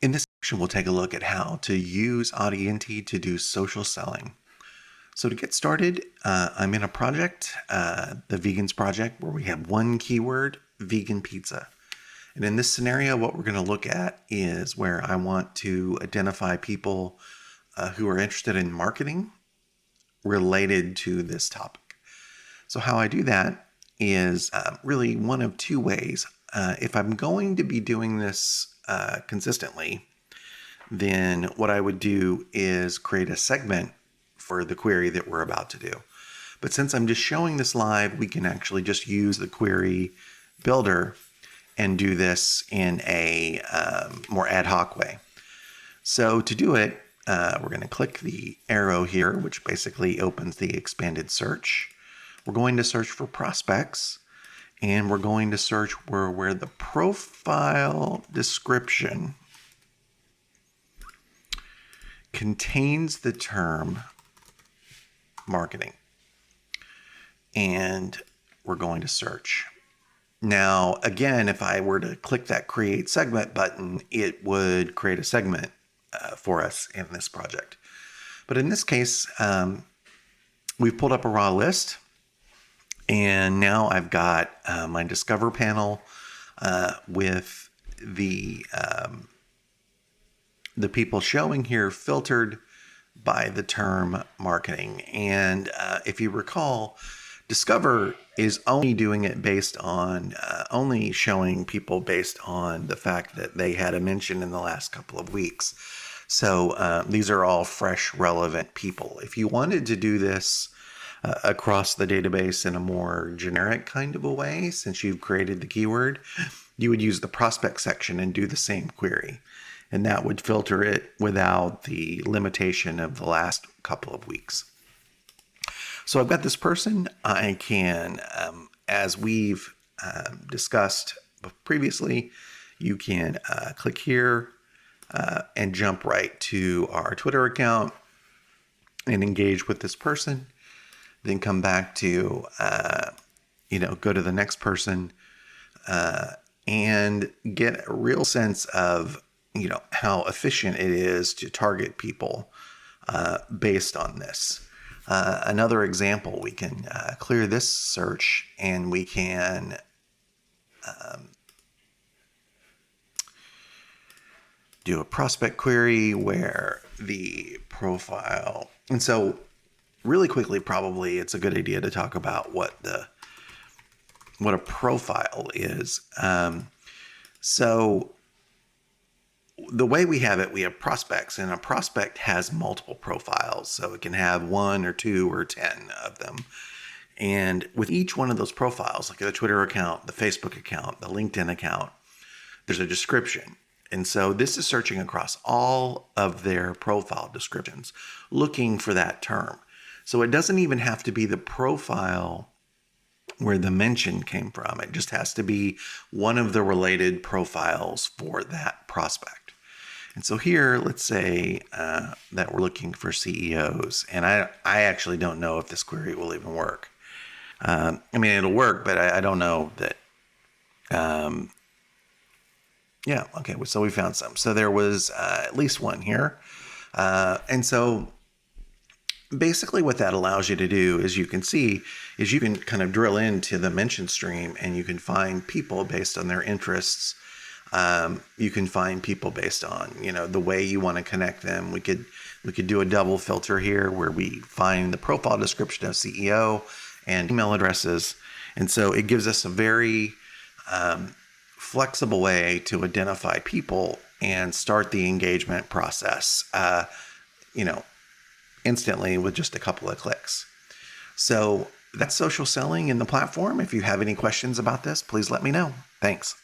In this section, we'll take a look at how to use Audienti to do social selling. So to get started, I'm in a project, the Vegans Project, where we have one keyword, vegan pizza. And in this scenario, what we're going to look at is where I want to identify people who are interested in marketing related to this topic. So how I do that is really one of two ways. If I'm going to be doing this consistently, then what I would do is create a segment for the query that we're about to do. But since I'm just showing this live, we can actually just use the query builder and do this in a more ad hoc way. So to do it, we're going to click the arrow here, which basically opens the expanded search. We're going to search for prospects, and we're going to search where the profile description contains the term marketing. And we're going to search. Now, again, if I were to click that create segment button, it would create a segment for us in this project. But in this case, we've pulled up a raw list, and now I've got my Discover panel with the people showing here filtered by the term marketing. And if you recall, Discover is only doing it based on, only showing people based on the fact that they had a mention in the last couple of weeks. So these are all fresh, relevant people. If you wanted to do this across the database in a more generic kind of a way, since you've created the keyword, you would use the prospect section and do the same query. And that would filter it without the limitation of the last couple of weeks. So I've got this person. I can, as we've discussed previously, you can click here and jump right to our Twitter account and engage with this person. Then come back to, go to the next person and get a real sense of, how efficient it is to target people based on this. Another example, we can clear this search and we can do a prospect query where the profile, and so really quickly, probably it's a good idea to talk about what a profile is. So the way we have it, we have prospects, and a prospect has multiple profiles. So it can have 1 or 2 or 10 of them. And with each one of those profiles, like the Twitter account, the Facebook account, the LinkedIn account, there's a description. And so this is searching across all of their profile descriptions, looking for that term. So it doesn't even have to be the profile where the mention came from. It just has to be one of the related profiles for that prospect. And so here, let's say that we're looking for CEOs, and I actually don't know if this query will even work. It'll work, but I don't know that. Okay, so we found some. So there was at least one here. And so basically what that allows you to do, as you can see, is you can kind of drill into the mention stream and you can find people based on their interests. You can find people based on, the way you want to connect them. We could do a double filter here where we find the profile description of CEO and email addresses. And so it gives us a very flexible way to identify people and start the engagement process, instantly with just a couple of clicks. So that's social selling in the platform. If you have any questions about this, please let me know. Thanks.